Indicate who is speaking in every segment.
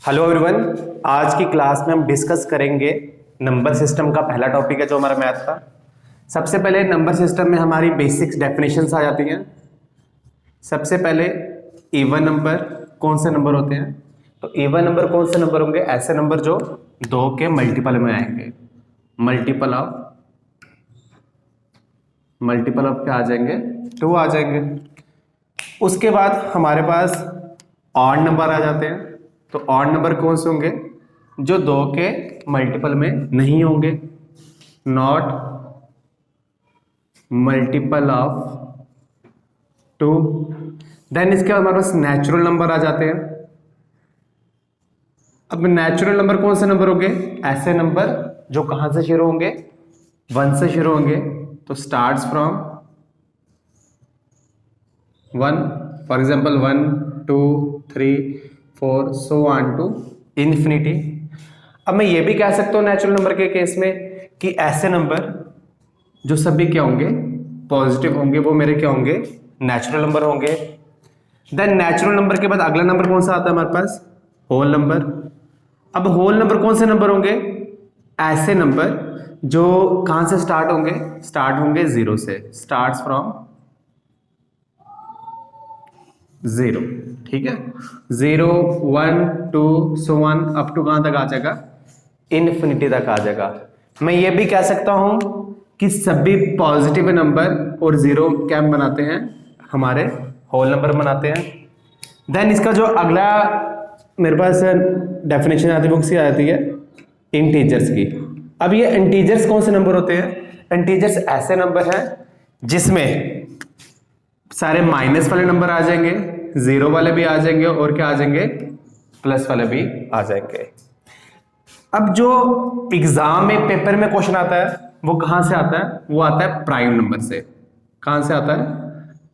Speaker 1: Hello everyone, आज की class में हम डिस्कस करेंगे नंबर सिस्टम का पहला टॉपिक है जो हमारा मैथ का। सबसे पहले नंबर सिस्टम में हमारी बेसिक्स डेफिनेशंस आ जाती हैं। सबसे पहले इवन नंबर कौन से नंबर होते हैं? तो इवन नंबर कौन से नंबर होंगे? ऐसे नंबर जो दो के मल्टीपल में आएंगे। मल्टीपल ऑफ क्या आ जाएंगे? 2 आ जाएंगे। उसके बाद हमारे पास ऑड नंबर आ जाते हैं। तो ऑड नंबर कौन से होंगे? जो दो के मल्टीपल में नहीं होंगे, नॉट मल्टीपल ऑफ 2। देन इसके बाद हमारे पास नेचुरल नंबर आ जाते हैं। अब नेचुरल नंबर कौन से नंबर होंगे? ऐसे नंबर जो कहां से शुरू होंगे? 1 से शुरू होंगे। तो starts from 1, for example 1 2 3 4 so on to infinity. अब मैं ये भी कह सकता हूँ नेचुरल नंबर के केस में कि ऐसे नंबर जो सभी क्या होंगे? पॉजिटिव होंगे, वो मेरे क्या होंगे? नेचुरल नंबर होंगे। देन नेचुरल नंबर के बाद अगला नंबर कौन सा आता है हमारे पास? Whole number. अब होल नंबर कौन से नंबर होंगे? ऐसे नंबर जो कहां से स्टार्ट होंगे? स्टार्ट होंगे 0 से, स्टार्ट्स फ्रॉम 0। ठीक है, 0 1 2 सो ऑन अप टू कहां तक आ जाएगा? इन्फिनिटी तक आ जाएगा। मैं ये भी कह सकता हूं कि सभी पॉजिटिव नंबर और 0 क्या बनाते हैं? हमारे होल नंबर बनाते हैं। देन इसका जो अगला मेरे पास डेफिनेशन आती है वो किसकी आती है? इंटीजर्स की। अब ये इंटीजर्स कौन से नंबर होते हैं? इंटीजर्स ऐसे नंबर हैं जिसमें सारे माइनस वाले नंबर आ जाएंगे, 0 वाले भी आ जाएंगे और क्या आ जाएंगे? प्लस वाले भी आ जाएंगे। अब जो एग्जाम में पेपर में क्वेश्चन आता है वो कहां से आता है? वो आता है प्राइम नंबर से। कहां से आता है?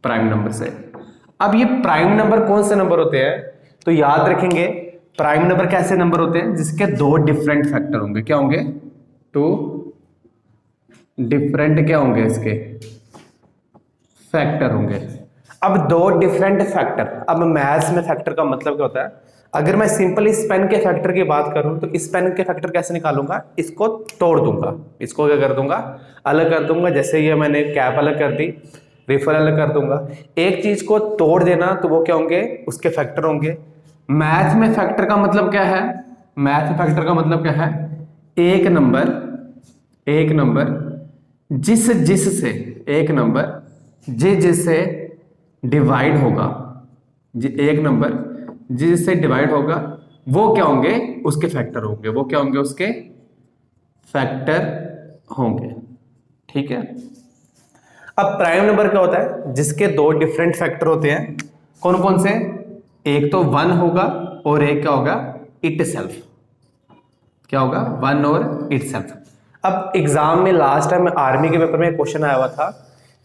Speaker 1: प्राइम नंबर से। अब ये प्राइम नंबर कौन से नंबर होते हैं? तो याद रखेंगे, प्राइम नंबर कैसे नंबर होते हैं? जिसके 2 डिफरेंट फैक्टर होंगे। क्या होंगे? 2 डिफरेंट क्या होंगे? इसके फैक्टर होंगे। अब 2 डिफरेंट फैक्टर। अब मैथ्स में फैक्टर का मतलब क्या होता है? अगर मैं सिंपल इस पेन के फैक्टर की बात करूं तो इस पेन के फैक्टर कैसे निकालूंगा? इसको तोड़ दूंगा। इसको क्या कर दूंगा? अलग कर दूंगा। जैसे ये मैंने कैप अलग कर दी, रिफल अलग कर दूंगा। एक चीज को तोड़ देना तो वो क्या होंगे? उसके फैक्टर होंगे। मैथ में फैक्टर का मतलब क्या है? मैथ में फैक्टर का मतलब क्या है? एक नंबर जिससे एक नंबर जिससे डिवाइड होगा, एक नंबर जिससे डिवाइड होगा वो क्या होंगे? उसके फैक्टर होंगे। वो क्या होंगे? उसके फैक्टर होंगे। ठीक है। अब प्राइम नंबर क्या होता है? जिसके 2 डिफरेंट फैक्टर होते हैं। कौन कौन से? एक तो 1 होगा और एक क्या होगा? इटसेल्फ। क्या होगा? 1 और इटसेल्फ। अब एग्जाम में लास्ट टाइम आर्मी के पेपर में क्वेश्चन आया हुआ था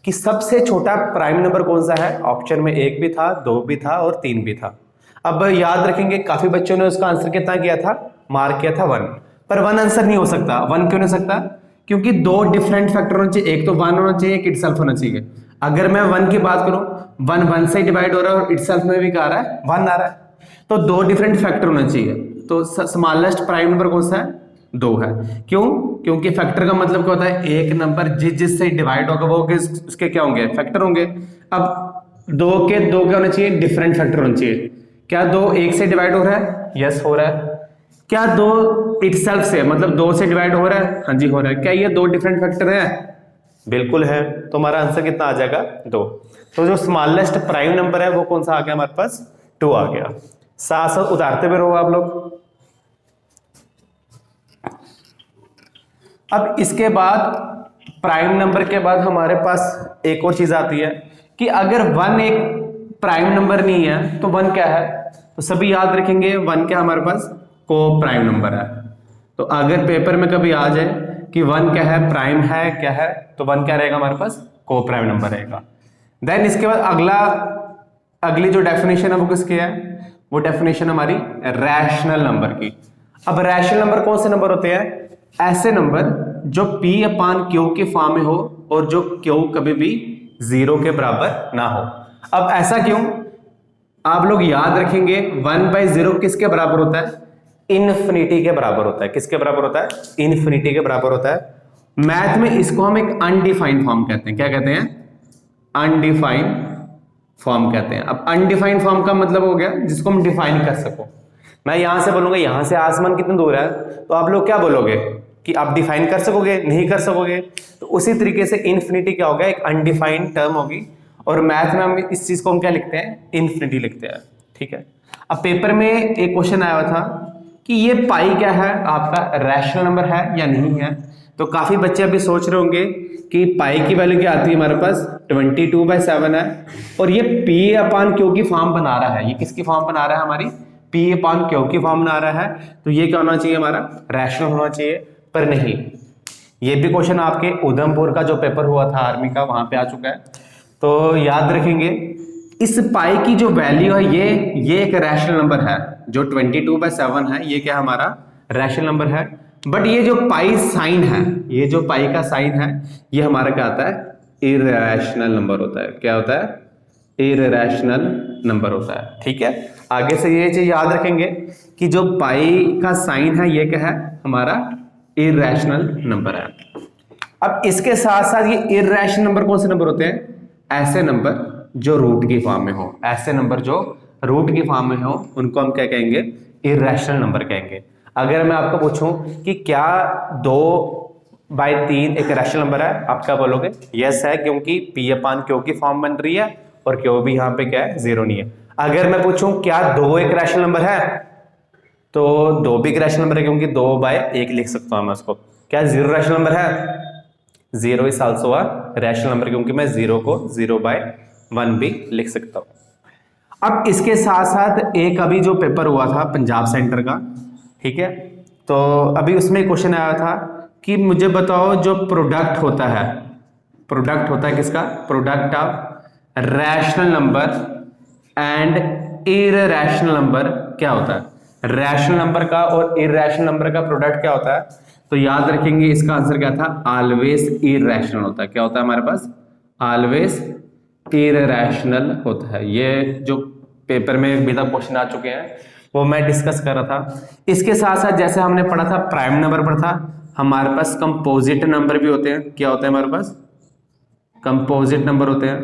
Speaker 1: कि सबसे छोटा प्राइम नंबर कौन सा है? ऑप्शन में 1 भी था, 2 भी था और 3 भी था। अब याद रखेंगे काफी बच्चों ने उसका आंसर कितना किया था? मार्क किया था 1। पर 1 आंसर नहीं हो सकता। 1 क्यों नहीं हो सकता? क्योंकि 2 डिफरेंट फैक्टर होना चाहिए। एक तो 1 होना चाहिए, एक इटसेल्फ होना चाहिए। अगर मैं 1 की बात करूं, 1 से डिवाइड हो रहा है और इटसेल्फ में भी क्या आ रहा है? 1 आ रहा है। तो 2 डिफरेंट फैक्टर होना चाहिए। तो स्मॉलेस्ट प्राइम नंबर कौन सा है? 2 है। क्यों? क्योंकि फैक्टर का मतलब क्या होता है? एक नंबर जिससे डिवाइड होगा वो उसके क्या होंगे? फैक्टर होंगे। अब 2 के 2 क्या होने चाहिए? डिफरेंट फैक्टर होने चाहिए। क्या 2 1 से डिवाइड हो रहा है? यस हो रहा है। क्या 2 इटसेल्फ से मतलब 2 से डिवाइड हो रहा है? हाँ जी हो रहा है। क्या ये 2 डिफरेंट फैक्टर है? बिल्कुल है। तो हमारा आंसर कितना आ जाएगा? 2। तो जो स्मॉलेस्ट प्राइम नंबर है वो कौन सा आ गया हमारे पास? 2 आ गया। साथ साथ उतारते हुए रहो आप लोग। अब इसके बाद प्राइम नंबर के बाद हमारे पास एक और चीज आती है कि अगर 1 एक प्राइम नंबर नहीं है तो 1 क्या है? तो सभी याद रखेंगे 1 क्या हमारे पास? को प्राइम नंबर है। तो अगर पेपर में कभी आ जाए कि 1 क्या है? प्राइम है क्या है? तो 1 क्या रहेगा हमारे पास? को प्राइम नंबर रहेगा। देन इसके बाद अगली जो डेफिनेशन है वो किसकी है? वो डेफिनेशन हमारी रैशनल नंबर की। अब रैशनल नंबर कौन से नंबर होते हैं? ऐसे नंबर जो P/Q के फॉर्म में हो और जो Q कभी भी 0 के बराबर ना हो। अब ऐसा क्यों? आप लोग याद रखेंगे 1/0 किसके बराबर होता है? इन्फिनिटी के बराबर होता है। किसके बराबर होता है? इन्फिनिटी के बराबर होता है। मैथ में इसको हम एक अनडिफाइंड फॉर्म कहते हैं। क्या कहते हैं? अनडिफाइंड फॉर्म कहते हैं। अब अनडिफाइंड फॉर्म का मतलब हो गया जिसको हम डिफाइन कर सको। मैं यहां से बोलूंगा यहां से आसमान कितनी दूर है, तो आप लोग क्या बोलोगे कि आप डिफाइन कर सकोगे? नहीं कर सकोगे। तो उसी तरीके से इन्फिनिटी क्या होगा? एक अनडिफाइंड टर्म होगी। और मैथ में हम इस चीज को हम क्या लिखते हैं? इन्फिनिटी लिखते हैं। ठीक है। अब पेपर में एक क्वेश्चन आया हुआ था कि ये पाई क्या है, आपका रैशनल नंबर है या नहीं है। तो काफी बच्चे अभी सोच रहे होंगे कि पाई की वैल्यू क्या आती है हमारे पास? 22/7 है। और ये पी अपान क्यू की फॉर्म बना रहा है। ये किसकी फॉर्म बना रहा है? हमारी पी अपान क्यू की फॉर्म बना रहा है। तो ये क्या होना चाहिए? हमारा रैशनल होना चाहिए। पर नहीं, ये भी क्वेश्चन आपके उधमपुर का जो पेपर हुआ था आर्मी का, वहां पे आ चुका है। तो याद रखेंगे इस पाई की जो वैल्यू है ये एक रैशनल नंबर है। जो 22/7 है ये क्या हमारा रैशनल नंबर है। बट ये जो पाई साइन है, ये जो पाई का साइन है, ये हमारा क्या आता है? इररेशनल नंबर होता है। क्या होता है? इररेशनल नंबर होता है। ठीक है। आगे से ये चीज याद रखेंगे कि जो पाई का साइन है ये क्या है? हमारा इररेशनल नंबर है। अब इसके साथ साथ ये इररेशनल नंबर कौन से नंबर होते हैं? ऐसे नंबर जो रूट की फॉर्म में हो। ऐसे नंबर जो रूट की फॉर्म में हो उनको हम क्या कहेंगे? इररेशनल नंबर कहेंगे। अगर मैं आपको पूछूं कि क्या 2/3 एक रैशनल नंबर है, आप क्या बोलोगे? यस है, क्योंकि पी अपान क्यू की फॉर्म बन रही है और क्यू भी यहाँ पे क्या है? 0 नहीं है। अगर मैं पूछूं क्या 2 एक रैशनल नंबर है, तो 2 भी एक रैशनल नंबर है, क्योंकि 2/1 लिख सकता हूं मैं उसको। क्या 0 रैशनल नंबर है? 0 is also a rational number, क्योंकि मैं 0 को 0/1 भी लिख सकता हूं। अब इसके साथ साथ एक अभी जो पेपर हुआ था पंजाब सेंटर का, ठीक है, तो अभी उसमें क्वेश्चन आया था कि मुझे बताओ जो प्रोडक्ट होता है, प्रोडक्ट होता है किसका? Product of rational number and irrational number क्या होता है? रैशनल नंबर का और इररेशनल नंबर का प्रोडक्ट क्या होता है? तो याद रखेंगे इसका आंसर क्या था? ऑलवेज इररेशनल होता है। क्या होता है हमारे पास? ऑलवेज इररेशनल होता है। ये जो पेपर में भी तक क्वेश्चन आ चुके हैं वो मैं डिस्कस कर रहा था। इसके साथ साथ जैसे हमने पढ़ा था प्राइम नंबर पर था, हमारे पास कंपोजिट नंबर भी होते हैं। क्या होता है हमारे पास? कंपोजिट नंबर होते हैं।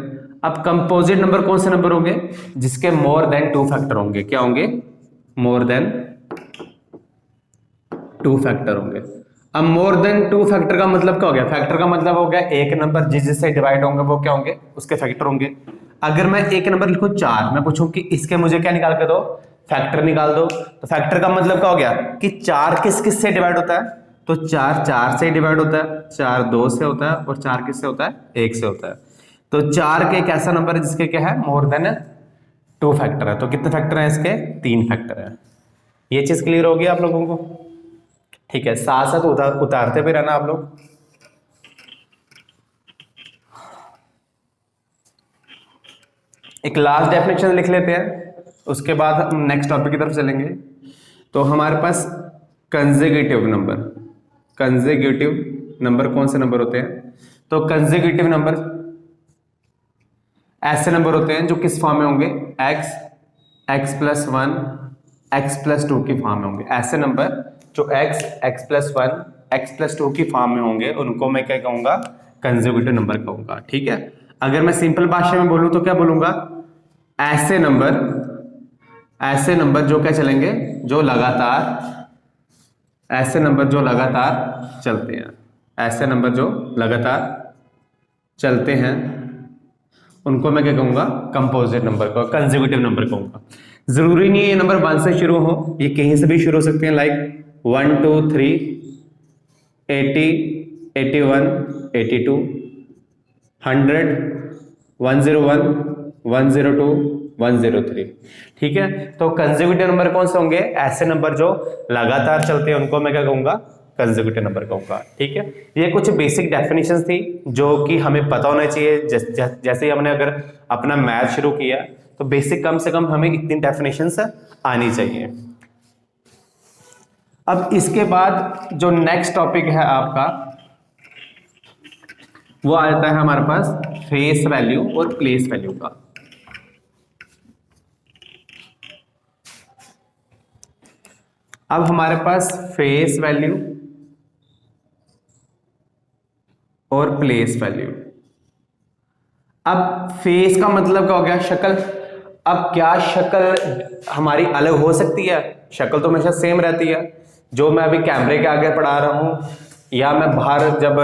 Speaker 1: अब कंपोजिट नंबर कौन से नंबर होंगे? जिसके मोर देन 2 फैक्टर होंगे। क्या होंगे? मोर देन 2 फैक्टर होंगे। अब मोर देन 2 फैक्टर का मतलब क्या हो गया? फैक्टर का मतलब हो गया एक नंबर जिससे डिवाइड होंगे वो क्या होंगे? उसके फैक्टर होंगे। अगर मैं एक नंबर लिखूं 4, मैं पूछूं कि इसके मुझे क्या निकाल के दो? फैक्टर निकाल दो। तो फैक्टर का मतलब क्या हो गया कि 4 किस किस से डिवाइड होता है? तो 4 4 से डिवाइड होता है, 4 2 से होता है और 4 किस से होता है? 1 से होता है। तो 4 के एक ऐसा नंबर है जिसके क्या है? मोर देन 2 फैक्टर है। तो कितने फैक्टर है इसके? 3 फैक्टर है। ये चीज क्लियर होगी आप लोगों को? ठीक है। साथ साथ उतारते भी रहना आप लोग। एक लास्ट डेफिनेशन लिख लेते हैं, उसके बाद हम नेक्स्ट टॉपिक की तरफ चलेंगे। तो हमारे पास कंसेक्यूटिव नंबर, कंसेक्यूटिव नंबर कौन से नंबर होते हैं? तो कंसेक्यूटिव नंबर ऐसे नंबर होते हैं जो किस फॉर्म में होंगे? x, x+1, x+2 की फॉर्म में होंगे। ऐसे नंबर जो x, x+1, x+2 की फॉर्म में होंगे उनको मैं क्या कहूंगा? कंसेक्यूटिव नंबर कहूंगा। ठीक है। अगर मैं सिंपल भाषा में बोलूं तो क्या बोलूंगा? ऐसे नंबर जो क्या चलेंगे? जो लगातार, ऐसे नंबर जो लगातार चलते हैं, ऐसे नंबर जो लगातार चलते हैं उनको मैं क्या कहूंगा? कंपोजिट नंबर को, कंसेक्यूटिव नंबर कहूंगा। जरूरी नहीं है ये नंबर 1 से शुरू हो, ये कहीं से भी शुरू हो सकते हैं। लाइक 1 2 3 80 81 82 100 101 102 103। ठीक है। तो कंसेक्यूटिव नंबर कौन से होंगे? ऐसे नंबर जो लगातार चलते हैं उनको मैं क्या कहूंगा? कंसेक्यूटिव नंबर कहूंगा। ठीक है। ये कुछ बेसिक डेफिनेशंस थी जो कि हमें पता होना चाहिए। जैसे ही हमने अगर अपना मैथ शुरू किया तो बेसिक कम से कम हमें इतनी डेफिनेशंस आनी चाहिए। अब इसके बाद जो नेक्स्ट टॉपिक है आपका वो आ जाता है हमारे पास फेस वैल्यू और प्लेस वैल्यू का। अब हमारे पास फेस वैल्यू और प्लेस वैल्यू। अब फेस का मतलब क्या हो गया, शक्ल। अब क्या शक्ल हमारी अलग हो सकती है? शक्ल तो हमेशा सेम रहती है। जो मैं अभी कैमरे के आगे पढ़ा रहा हूं या मैं बाहर जब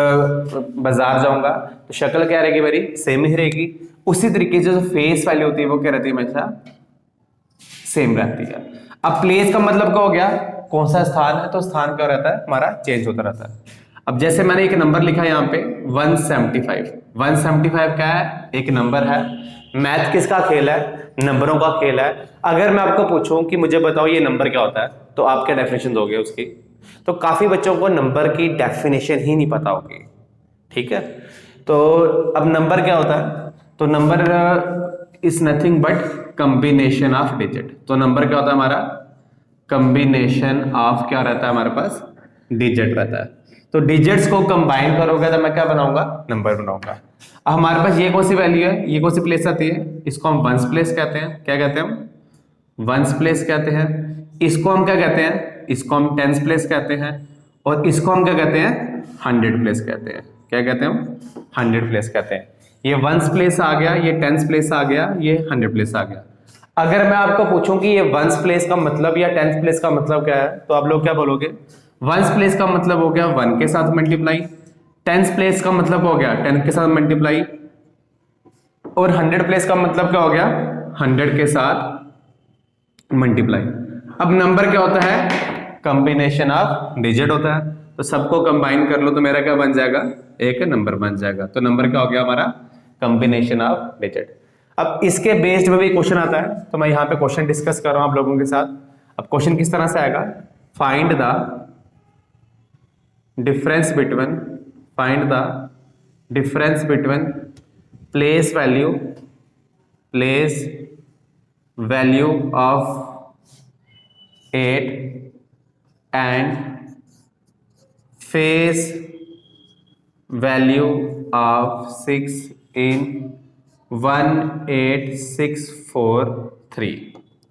Speaker 1: बाजार जाऊंगा तो शक्ल क्या रहेगी मेरी, सेम ही रहेगी। उसी तरीके से जो फेस वैल्यू होती है वो क्या रहती है, हमेशा सेम रहती है। अब प्लेस का मतलब क्या हो गया, कौन सा स्थान है, तो स्थान क्या रहता है हमारा, चेंज होता रहता है। अब जैसे मैंने एक नंबर लिखा यहाँ पे 175। 175 क्या है, एक नंबर है। मैथ किसका खेल है, नंबरों का खेल है। अगर मैं आपको पूछूं कि मुझे बताओ ये नंबर क्या होता है, तो आप क्या डेफिनेशन दोगे उसकी? तो काफी बच्चों को नंबर की डेफिनेशन ही नहीं पता होगी, ठीक है। तो अब नंबर क्या होता है, तो number is nothing but combination of digit. तो नंबर क्या होता है हमारा, कॉम्बिनेशन ऑफ क्या रहता है हमारे पास, डिजिट रहता है। तो डिजिट्स को कंबाइन करोगे तो मैं क्या बनाऊंगा, नंबर बनाऊंगा। अब हमारे पास ये कौन सी वैल्यू है, ये कौन सी प्लेस आती है, इसको हम वंस प्लेस कहते हैं। क्या कहते हैं हम, वंस प्लेस कहते हैं। इसको हम क्या कहते हैं, इसको हम टेंस प्लेस कहते हैं। और इसको हम क्या कहते हैं, 100 प्लेस कहते हैं। क्या कहते हैं हम, 100 प्लेस कहते हैं। ये वंस प्लेस आ गया, ये टेंस प्लेस आ गया, ये 100 प्लेस आ गया। अगर मैं आपको पूछूं कि ये वंस प्लेस का मतलब या टेंस प्लेस का मतलब क्या है, तो आप लोग क्या बोलोगे? वंस प्लेस का मतलब हो गया 1 के साथ मल्टीप्लाई, टेंस प्लेस का मतलब हो गया 10 के साथ मल्टीप्लाई, और 100 प्लेस का मतलब क्या हो गया, 100 के साथ मल्टीप्लाई। अब नंबर क्या होता है, कॉम्बिनेशन ऑफ डिजिट होता है। तो सबको कंबाइन कर लो तो मेरा क्या बन जाएगा, एक नंबर बन जाएगा। तो नंबर क्या हो गया हमारा, कॉम्बिनेशन ऑफ डिजिट। अब इसके बेस्ड में भी क्वेश्चन आता है, तो मैं यहाँ पे क्वेश्चन डिस्कस कर रहा हूँ आप लोगों के साथ। अब क्वेश्चन किस तरह से आएगा, find the difference between, find the difference between place value of 8 and face value of 6 इन 18643।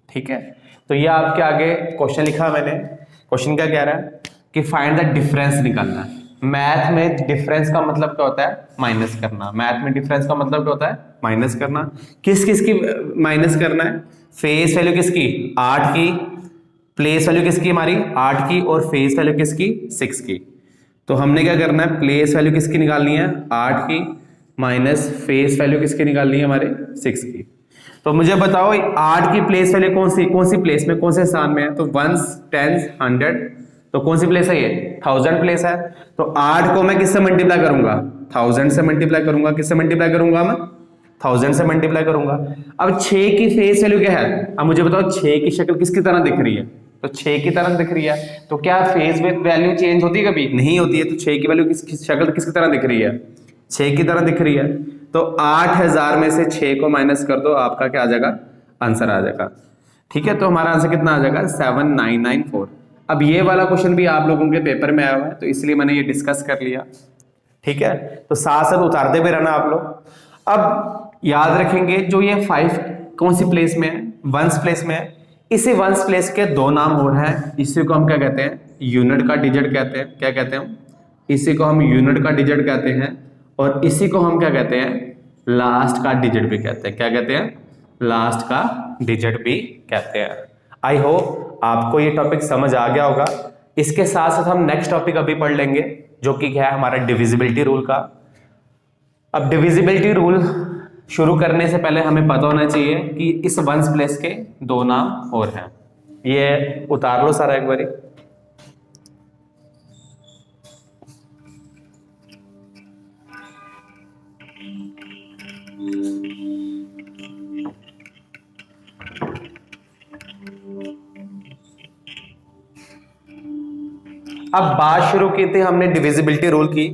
Speaker 1: ठीक है, तो ये आपके आगे क्वेश्चन लिखा मैंने। क्वेश्चन क्या कह रहा है कि फाइंड द डिफरेंस निकालना है। मैथ में डिफरेंस का मतलब क्या होता है, माइनस करना। मैथ में डिफरेंस का मतलब क्या होता है, माइनस करना। किस किस की माइनस करना है, फेस वैल्यू किसकी, 8 की, प्लेस वैल्यू किसकी हमारी 8 की, और फेस वैल्यू किसकी 6 की। तो हमने क्या करना है, प्लेस वैल्यू किसकी निकालनी है 8 की, माइनस फेस वैल्यू किसकी निकालनी है हमारे 6 की। तो मुझे बताओ 8 की प्लेस वैल्यू कौन सी प्लेस में, कौन से स्थान में है, तो 1s 10s 100, तो कौन सी प्लेस है ये, 1000 प्लेस है। तो 8 को मैं किससे मल्टीप्लाई करूंगा, 1000 से मल्टीप्लाई करूंगा। किससे मल्टीप्लाई करूंगा मैं, 1000 से मल्टीप्लाई करूंगा। अब 6 की फेस वैल्यू क्या है, अब मुझे बताओ 6 की शक्ल किसकी तरह दिख रही है, तो 6 की तरह दिख रही है। तो क्या फेस वैल्यू चेंज होती है, कभी नहीं होती है। तो 6 की वैल्यू शक्ल किसकी तरह दिख रही है, 6 की तरह दिख रही है। तो 8000 में से 6 को माइनस कर दो, आपका क्या आ जाएगा, आंसर आ जाएगा। ठीक है, तो हमारा आंसर कितना आ जाएगा, 7994। अब ये वाला क्वेश्चन भी आप लोगों के पेपर में आया हुआ है, तो इसलिए मैंने ये डिस्कस कर लिया। ठीक है, तो साथ साथ उतारते भी रहना आप लोग। अब याद रखेंगे जो ये 5 कौन सी प्लेस में है, वंस प्लेस में है। इसी वंस प्लेस के दो नाम और हैं। इसी को हम क्या कहते हैं, यूनिट का डिजिट कहते हैं। क्या कहते हैं हम, इसी को हम यूनिट का डिजिट कहते हैं, और इसी को हम क्या कहते हैं, लास्ट का डिजिट भी कहते हैं। क्या कहते हैं, लास्ट का डिजिट भी कहते हैं। आई होप आपको ये टॉपिक समझ आ गया होगा। इसके साथ साथ हम नेक्स्ट टॉपिक अभी पढ़ लेंगे, जो कि क्या है हमारा डिविजिबिलिटी रूल का। अब डिविजिबिलिटी रूल शुरू करने से पहले हमें पता होना चाहिए कि इस वंस प्लेस के दो नाम और हैं। ये उतार लो सारा एक बारी। अब बात शुरू की थी हमने डिविजिबिलिटी रूल की,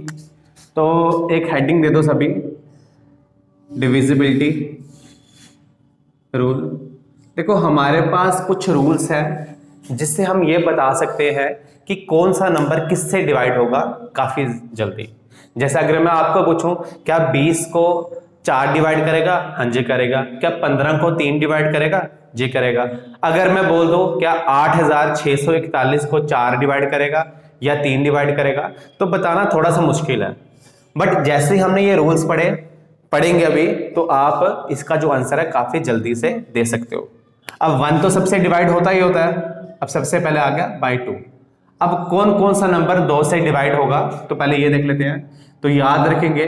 Speaker 1: तो एक हेडिंग दे दो सभी, डिविजिबिलिटी रूल। देखो हमारे पास कुछ रूल्स हैं जिससे हम ये बता सकते हैं कि कौन सा नंबर किससे डिवाइड होगा काफी जल्दी। जैसे अगर मैं आपको पूछूं क्या 20 को
Speaker 2: 4 डिवाइड करेगा? हाँ जी करेगा। क्या 15 को 3 डिवाइड करेगा? जी करेगा। अगर मैं बोल दूं क्या 8641 को 4 डिवाइड करेगा या 3 डिवाइड करेगा, तो बताना थोड़ा सा मुश्किल है। बट जैसे ही हमने ये रूल्स पढ़ेंगे अभी, तो आप इसका जो आंसर है काफी जल्दी से दे सकते हो। अब 1 तो सबसे डिवाइड होता ही होता है। अब सबसे पहले आ गया बाई 2। अब कौन कौन सा नंबर 2 से डिवाइड होगा, तो पहले ये देख लेते हैं। तो याद रखेंगे,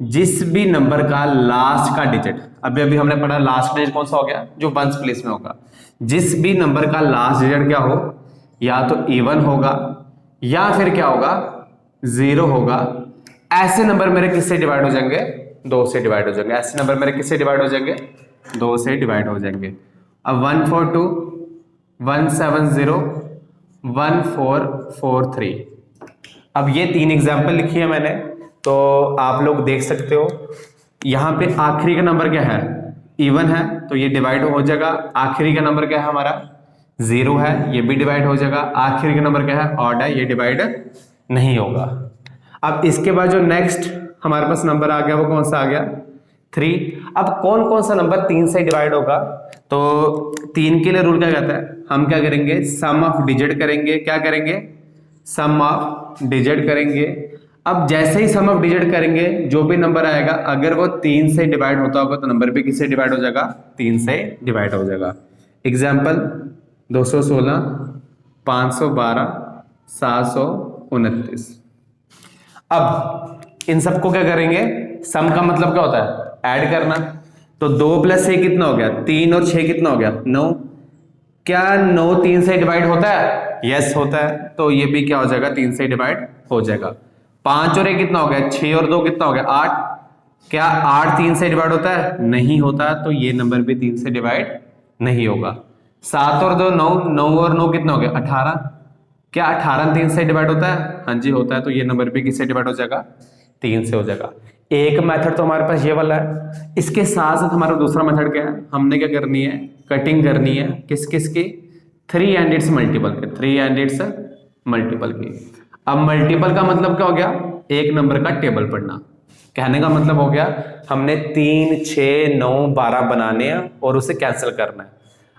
Speaker 2: जिस भी नंबर का लास्ट का डिजिट, अभी अभी हमने पढ़ा लास्ट डिजिट कौन सा हो गया, जो वंस प्लेस में होगा। जिस भी नंबर का लास्ट डिजिट क्या हो, या तो इवन होगा या फिर क्या होगा, 0 होगा। ऐसे नंबर मेरे किससे डिवाइड हो जाएंगे? 2 से डिवाइड हो जाएंगे। ऐसे नंबर मेरे किससे डिवाइड हो जाएंगे? 2 से डिवाइड हो जाएंगे। अब 142, 170, 1443। अब ये 3 एग्जाम्पल लिखी है मैंने, तो आप लोग देख सकते हो। यहां पे आखिरी का नंबर क्या है? इवन है, तो ये डिवाइड हो जाएगा। आखिरी का नंबर क्या है हमारा? 0 है, ये भी डिवाइड हो जाएगा। आखिरी का नंबर क्या है? ऑड है, ये डिवाइड नहीं होगा। अब इसके बाद जो नेक्स्ट हमारे पास नंबर आ गया, वो कौन सा आ गया? 3। अब कौन कौन सा नंबर 3 से डिवाइड होगा? तो 3 के लिए रूल क्या कहता है? हम क्या करेंगे? सम ऑफ डिजिट करेंगे। क्या करेंगे? सम ऑफ डिजिट करेंगे। अब जैसे ही सम ऑफ डिजिट करेंगे, जो भी नंबर आएगा, अगर वो 3 से डिवाइड होता होगा, तो नंबर भी किससे डिवाइड हो जाएगा? 3 से डिवाइड हो जाएगा। एग्जाम्पल 216, 512, 729। अब इन सबको क्या करेंगे? सम का मतलब क्या होता है? ऐड करना। तो 2 + 6 कितना हो गया? 3 और 6 कितना हो गया? 9। क्या 9 3 से डिवाइड होता है? यस होता है। तो ये भी क्या हो जाएगा? 3 से डिवाइड हो जाएगा। 5 और 1 कितना हो गया? 6 और 2 कितना हो गया? 8। क्या 8 3 से डिवाइड होता है? नहीं होता। तो ये नंबर भी 3 से डिवाइड नहीं होगा। 7 और 2 9, 9 और 9 कितना हो गया? 18। क्या 18 3 से डिवाइड होता है? हाँ जी होता है। तो ये नंबर भी किससे डिवाइड हो जाएगा? 3 से हो जाएगा। एक मेथड तो हमारे पास ये वाला है। इसके साथ साथ हमारा दूसरा मेथड क्या है? हमने क्या करनी है? कटिंग करनी है। किस किस की? 3 एंड इट्स मल्टीपल के। 3 एंड इट्स मल्टीपल की। अब मल्टीपल का मतलब क्या हो गया? एक नंबर का टेबल पढ़ना। कहने का मतलब हो गया, हमने 3 6 9 12 बनाने हैं और उसे कैंसिल करना है।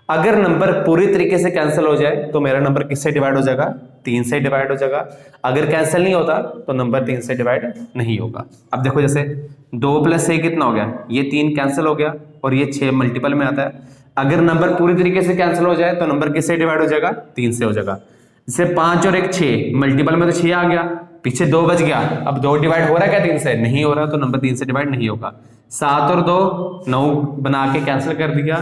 Speaker 2: अगर नंबर पूरी तरीके से कैंसिल हो जाए, तो मेरा नंबर किससे डिवाइड हो जाएगा? 3 से डिवाइड हो जाएगा। अगर कैंसिल नहीं होता, तो नंबर 3 से डिवाइड नहीं होगा। अब देखो, जैसे 2 + 6 कितना हो गया? ये 3 कैंसिल हो गया और ये 6 मल्टीपल में आता है। अगर नंबर पूरी तरीके से कैंसिल हो जाए, तो नंबर किससे डिवाइड हो जाएगा? 3 से हो जाएगा। जैसे 5 और 1 6, मल्टीपल में तो 6 आ गया, पीछे 2 बच गया। अब 2 डिवाइड हो रहा है क्या 3 से? नहीं हो रहा, तो नंबर 3 से डिवाइड नहीं होगा। 7 और 2 9 बना के कैंसिल कर दिया,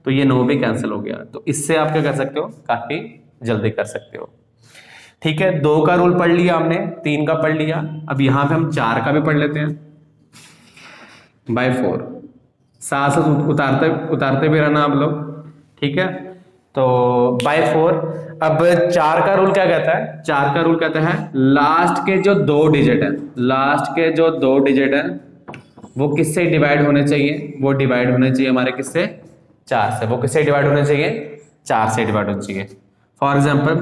Speaker 2: तो ये 9 भी कैंसिल हो गया। तो इससे आप क्या कर सकते हो? काफी जल्दी कर सकते हो। ठीक है, 2 का रूल पढ़ लिया हमने, 3 का पढ़ लिया। अब यहां पे हम 4 का भी पढ़ लेते हैं। बाय 4 साथ साथ उतारते भी रहना आप लोग। ठीक है, तो बाय 4। अब 4 का रूल क्या कहता है? 4 का रूल कहता है लास्ट के जो 2 डिजिट है, लास्ट के जो 2 डिजिट है, वो किससे डिवाइड होने चाहिए? वो डिवाइड होने चाहिए हमारे किससे? 4 से। वो किससे डिवाइड होने चाहिए? 4 से डिवाइड होने चाहिए। For example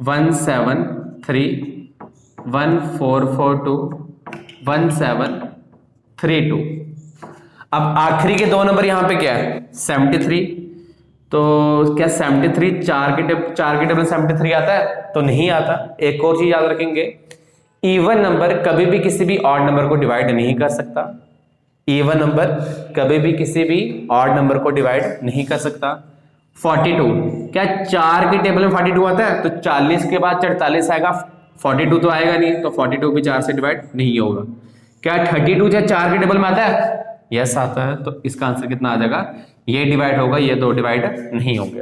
Speaker 2: 173, 1442, 1732। अब आखिरी के 2 नंबर यहां पे क्या है? 73। तो क्या 73 4 के टेबल 73 आता है? तो नहीं आता। एक और चीज याद रखेंगे, इवन नंबर कभी भी किसी भी ऑड नंबर को डिवाइड नहीं कर सकता। इवन नंबर कभी भी किसी भी ऑड नंबर को डिवाइड नहीं कर सकता। 42, क्या 4 के टेबल में 42 आता है? तो 40 के बाद 44 आएगा, 42 तो आएगा नहीं, तो 42 भी 4 से डिवाइड नहीं होगा। क्या 32 या 4 के टेबल में आता है? यस आता है। तो इसका आंसर कितना आ जाएगा? ये डिवाइड होगा, ये 2 डिवाइड नहीं होंगे।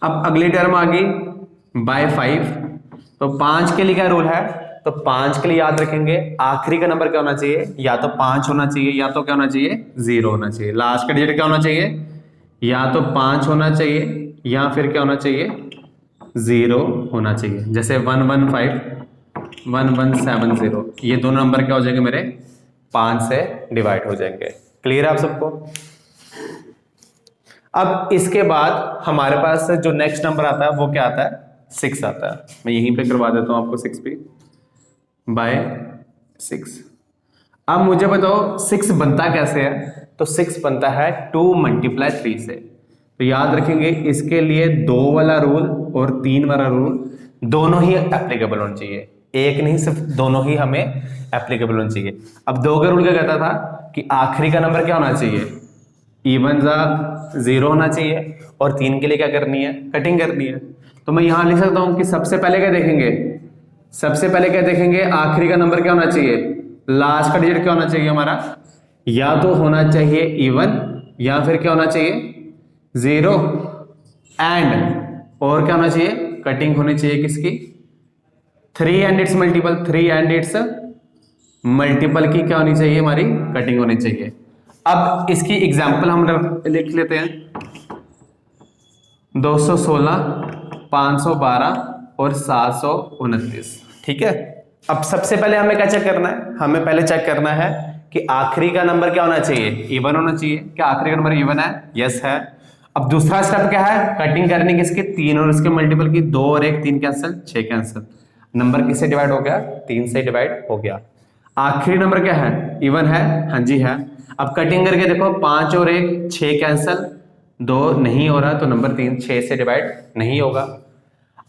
Speaker 2: अब अगली टर्म आ गई बाय 5। तो 5 के लिए क्या रूल है? तो 5 के लिए याद रखेंगे, आखिरी का नंबर क्या होना चाहिए? या तो 5 होना चाहिए, या तो क्या होना चाहिए? 0 होना चाहिए। लास्ट का डिजिट क्या होना चाहिए? या तो 5 होना चाहिए, या फिर क्या होना चाहिए? 0 होना चाहिए। जैसे 115, 1170, ये दोनों नंबर क्या हो जाएंगे मेरे? 5 से डिवाइड हो जाएंगे। क्लियर है आप सबको? अब इसके बाद हमारे पास जो नेक्स्ट नंबर आता है, वो क्या आता है? 6 आता है। मैं यहीं पे करवा देता हूं आपको 6 भी बाय 6।
Speaker 1: अब मुझे बताओ 6 बनता कैसे है?
Speaker 2: तो 6 बनता है 2 × 3 से। तो याद रखेंगे इसके लिए 2 वाला रूल और 3 वाला रूल दोनों ही एप्लीकेबल होना चाहिए, एक नहीं सिर्फ दोनों ही हमें एप्लीकेबल होना चाहिए। अब 2 का रूल क्या कहता था कि आखिरी का नंबर क्या होना चाहिए? इवन जा 0 होना चाहिए, और 3 के लिए क्या करनी है? कटिंग करनी है। तो मैं यहां लिख सकता हूं कि सबसे पहले क्या देखेंगे? सबसे पहले क्या देखेंगे? आखिरी का नंबर क्या होना चाहिए? लास्ट का डिजिट क्या होना चाहिए हमारा? या तो होना चाहिए इवन, या फिर क्या होना चाहिए? 0, एंड और क्या होना चाहिए? कटिंग होनी चाहिए किसकी? 3 and it's multiple, 3 and it's multiple की क्या होनी चाहिए? हमारी कटिंग होनी चाहिए। अब इसकी एग्जांपल हम लिख लेते हैं। 216, 512 और 729। ठीक है। अब सबसे पहले हमें क्या चेक करना है? हमें पहले चेक करना है कि आखिरी का नंबर क्या होना चाहिए? इवन होना चाहिए। क्या आखिरी का नंबर इवन है? यस है। अब दूसरा स्टेप क्या है? कटिंग करनी किसके? 3 और इसके मल्टीपल की। 2 और 1 3 कैंसिल, 6 कैंसिल। नंबर किससे डिवाइड हो गया? 3 से डिवाइड हो गया। आखिरी नंबर क्या है? इवन है? हाँ जी है। अब कटिंग करके देखो, 5 और 1 6 कैंसिल, 2 नहीं हो रहा, तो नंबर 3 6 से डिवाइड नहीं होगा।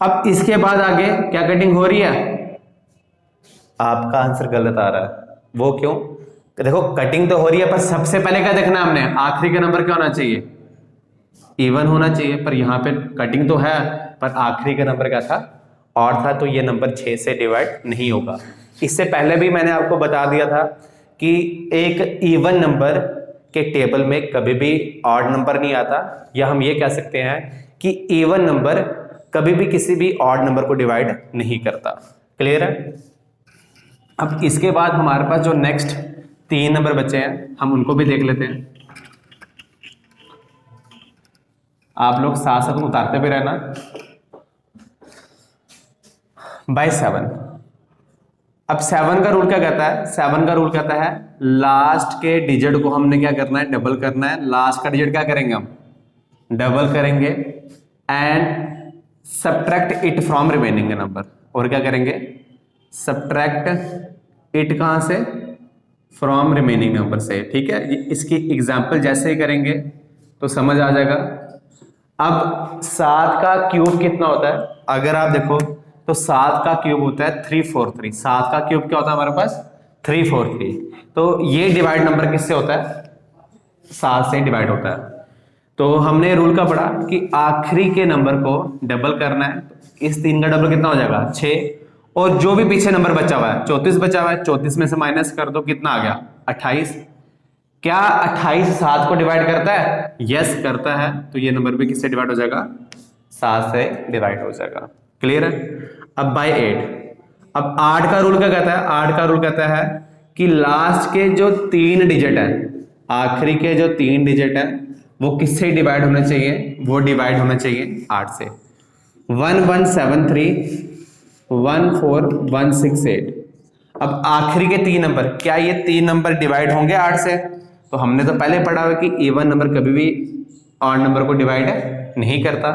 Speaker 2: अब इसके बाद आगे क्या कटिंग हो रही है? आपका आंसर गलत आ रहा है। वो क्यों? देखो कटिंग तो हो रही है, पर सबसे पहले क्या देखना है हमने? आखिरी का नंबर क्या होना चाहिए? इवन होना चाहिए। पर यहाँ पे कटिंग तो है, पर आखिरी का नंबर क्या था? और था, तो ये नंबर 6 से डिवाइड नहीं होगा। इससे पहले भी मैंने आपको बता दिया था कि एक इवन नंबर के टेबल में कभी भी ऑड नंबर नहीं आता, या हम ये कह सकते हैं कि इवन नंबर कभी भी किसी भी ऑड नंबर को डिवाइड नहीं करता। क्लियर है? अब इसके बाद हमारे पास जो नेक्स्ट 3 नंबर बचे हैं, हम उनको भी देख लेते हैं। आप लोग साथ साथ उतारते भी रहना। बाय 7। अब 7 का रूल क्या कहता है? 7 का रूल कहता है लास्ट के डिजिट को हमने क्या करना है? डबल करना है। लास्ट का डिजिट क्या करेंगे हम? डबल करेंगे, and subtract it from remaining number. और क्या करेंगे? सब्ट्रैक्ट इट कहां से? फ्रॉम रिमेनिंग नंबर से। ठीक है। इसकी एग्जांपल जैसे ही करेंगे तो समझ आ जाएगा। अब 7 का क्यूब कितना होता है? अगर आप देखो तो 7 का क्यूब होता है 343। 7 का क्यूब क्या होता है हमारे पास? 343। तो ये डिवाइड नंबर किससे होता है? 7 से डिवाइड होता है। तो हमने रूल का पढ़ा कि आखिरी के नंबर को डबल करना है। इस 3 का डबल कितना हो जाएगा? 6। और जो भी पीछे नंबर बचा हुआ है, 34 बचा हुआ है, 34 में से माइनस कर दो, कितना आ गया? 28। क्या 28 7 को डिवाइड करता है? यस करता है। तो ये नंबर भी किससे डिवाइड हो जाएगा? 7 से डिवाइड हो जाएगा। क्लियर है? अब बाय 8। अब 8 का रूल क्या कहता है? 8 का रूल कहता है कि लास्ट के जो 3 डिजिट है, आखिरी के जो 3 डिजिट है, वो किससे डिवाइड होना चाहिए? वो डिवाइड होना चाहिए 8 से। 1173, 14168। अब आखिरी के 3 नंबर, क्या ये 3 नंबर डिवाइड होंगे 8 से? तो हमने तो पहले पढ़ा हुआ कि इवन नंबर कभी भी ऑड नंबर को डिवाइड नहीं करता।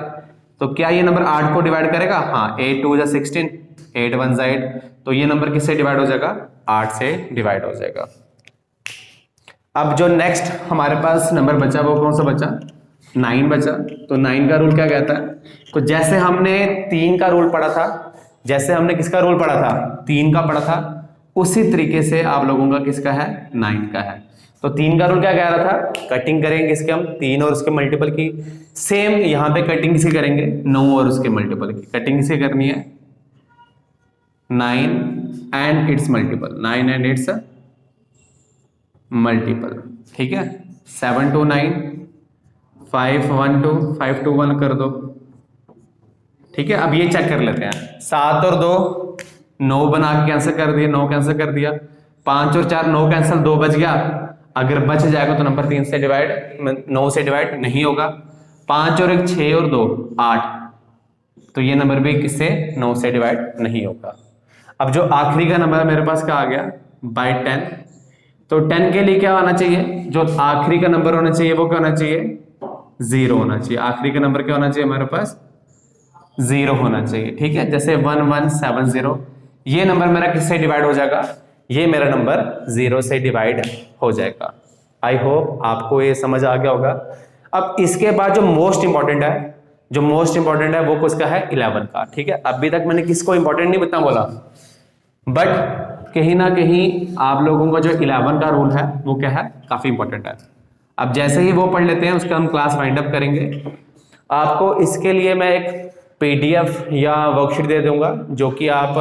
Speaker 2: तो क्या ये नंबर 8 को डिवाइड करेगा? हाँ। 8 2 16, 8 1 8। तो ये नंबर किससे डिवाइड हो जाएगा? 8 से डिवाइड हो जाएगा। अब जो नेक्स्ट हमारे पास नंबर बचा वो कौन सा बचा? 9 बचा। तो 9 का रूल क्या कहता है? तो जैसे हमने 3 का रूल पढ़ा था, जैसे हमने किसका रूल पढ़ा था? 3 का पढ़ा था, उसी तरीके से आप लोगों का किसका है? 9 का है। तो 3 का रूल क्या कह रहा था? कटिंग करेंगे इसके हम 3 और उसके मल्टीपल की। सेम यहां पे कटिंग किसकी करेंगे? 9 और उसके मल्टीपल की। कटिंग किसकी करनी है? 9 and it's multiple. 9 and it's multiple. ठीक है। 7 2 9, 5 1 2, 5 2 1 कर दो। ठीक है। अब ये चेक कर लेते हैं। 7 और 2 9 बना के कैंसिल कर दिया, 9 कैंसिल कर दिया। 5 और 4 9 कैंसिल, 2 बच गया। अगर बच जाएगा तो नंबर 3 से डिवाइड 9 से डिवाइड नहीं होगा। 5 और 1 6 और 2 8। तो ये नंबर भी किससे? 9 से डिवाइड नहीं होगा। अब जो आखिरी का नंबर मेरे पास क्या आ गया? बाय 10। तो 10 के लिए क्या होना चाहिए? जो आखिरी का नंबर होना चाहिए वो क्या होना चाहिए? 0 होना चाहिए। आखिरी का नंबर क्या होना चाहिए हमारे पास? 0 होना चाहिए। ठीक है। जैसे 1170, ये नंबर मेरा किससे डिवाइड हो जाएगा? ये मेरा नंबर 0 से डिवाइड हो जाएगा। आई होप आपको ये समझ आ गया होगा। अब इसके बाद जो मोस्ट इंपॉर्टेंट है वो किसका है, 11 का। ठीक है, अभी तक मैंने किसको इंपॉर्टेंट नहीं इतना बोला, बट कहीं ना कहीं आप लोगों का जो 11 का रूल है वो क्या है, काफी इंपॉर्टेंट है। अब जैसे ही वो पढ़ लेते हैं उसका हम क्लास वाइंड अप करेंगे। आपको इसके लिए मैं एक PDF या वर्कशीट दे दूंगा जो कि आप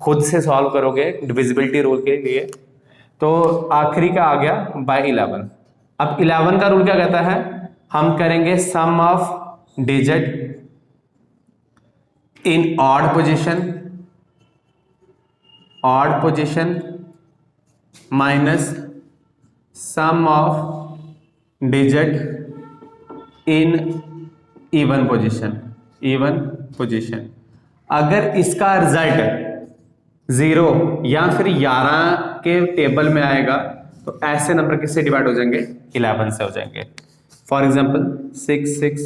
Speaker 2: खुद से सॉल्व करोगे डिविजिबिलिटी रूल के लिए। तो आखिरी का आ गया बाय 11। अब 11 का रूल क्या कहता है, हम करेंगे sum of digit in odd position minus sum of digit in even position. अगर इसका रिजल्ट 0 या फिर 11 के टेबल में आएगा तो ऐसे नंबर किससे डिवाइड हो जाएंगे, 11 से हो जाएंगे। फॉर एग्जाम्पल 6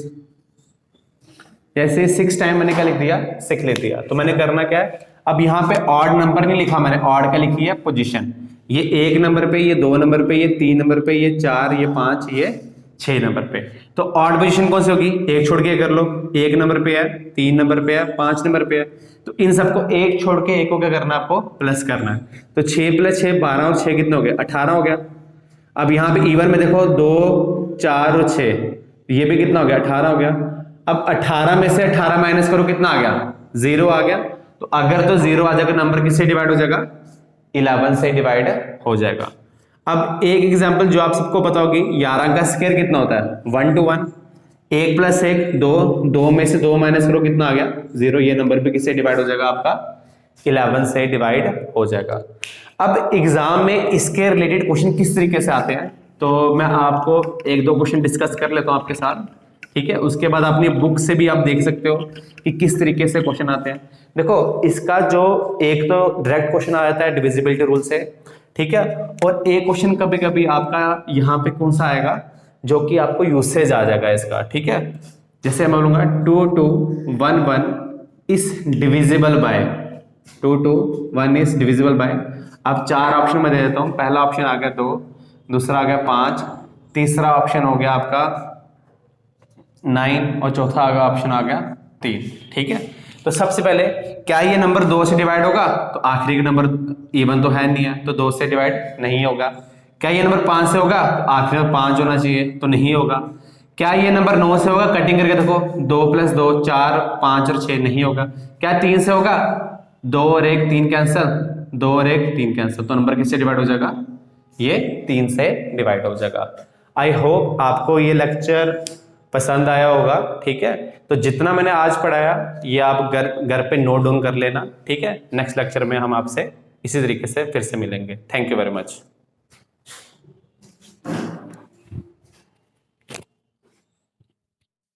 Speaker 2: जैसे 6 टाइम मैंने क्या लिख दिया, 6 लिख दिया। तो मैंने करना क्या है, अब यहाँ पे ऑड नंबर नहीं लिखा मैंने, ऑड क्या लिखी है, पोजीशन। ये 1 नंबर पे, ये 2 नंबर पे, ये 3 नंबर पे, ये 4, ये 5, ये 6 नंबर पे। तो ऑड पोजीशन कौन सी होगी, एक छोड़ के कर लो, 1 नंबर पे है, 3 नंबर पे है, 5 नंबर पे है। तो इन सबको एक छोड़ के एक को क्या करना है, आपको प्लस करना है। तो 6 + 6 12 और 6 कितने हो गए, 18 हो गया। अब यहाँ पे इवन में देखो 2 4 और 6, ये भी कितना हो गया, 18 हो गया। अब 18 में से 18 माइनस करो, कितना आ गया, 0 आ गया। तो अगर तो 0 आ जाएगा, नंबर किससे डिवाइड हो जाएगा, 11 से डिवाइड हो जाएगा। अब एक एग्जांपल जो आप सबको पता होगी, 11 का स्क्वायर कितना होता है, 1 to 1। 1 + 1 2, 2 में से 2 माइनस करो, कितना आ गया, 0। ये नंबर भी किससे डिवाइड हो जाएगा, आपका 11 से डिवाइड हो जाएगा। अब एग्जाम में इसके रिलेटेड क्वेश्चन किस तरीके से आते हैं, तो मैं आपको 1-2 क्वेश्चन डिस्कस कर लेता हूं आपके साथ। ठीक है, उसके बाद अपनी बुक से भी आप देख सकते हो कि किस तरीके से क्वेश्चन आते हैं। देखो, इसका जो एक तो डायरेक्ट क्वेश्चन आ जाता है डिविजिबिलिटी रूल से, ठीक है, और एक क्वेश्चन कभी कभी आपका यहाँ पे कौन सा आएगा जो कि आपको यूसेज आ जाएगा इसका। ठीक है, जैसे मैं बोलूंगा 2 2 1 1 is divisible by, 2 2 1 is divisible by. अब 4 ऑप्शन में दे देता हूँ। पहला ऑप्शन आ गया 2, दूसरा आ गया 5, तीसरा ऑप्शन हो गया आपका 9 और चौथा आ गया ऑप्शन आ गया 3। ठीक है, तो सबसे पहले क्या ये नंबर 2 से डिवाइड होगा, तो आखिरी का नंबर इवन तो है नहीं है, तो 2 से डिवाइड नहीं होगा। क्या ये नंबर 5 से होगा, तो आखिरी में 5 होना चाहिए, तो नहीं होगा। क्या ये नंबर 9 से होगा, कटिंग करके देखो, 2 + 2 4, 5 और 6 नहीं होगा। क्या 3 से होगा, 2 और 1 3 कैंसिल, 2 और 1 3 कैंसिल, तो नंबर किससे डिवाइड हो जाएगा, ये 3 से डिवाइड हो जाएगा। आई होप आपको ये लेक्चर पसंद आया होगा। ठीक है, तो जितना मैंने आज पढ़ाया ये आप घर पे नोट डाउन कर लेना। ठीक है, नेक्स्ट लेक्चर में हम आपसे इसी तरीके से फिर से मिलेंगे। Thank you very much.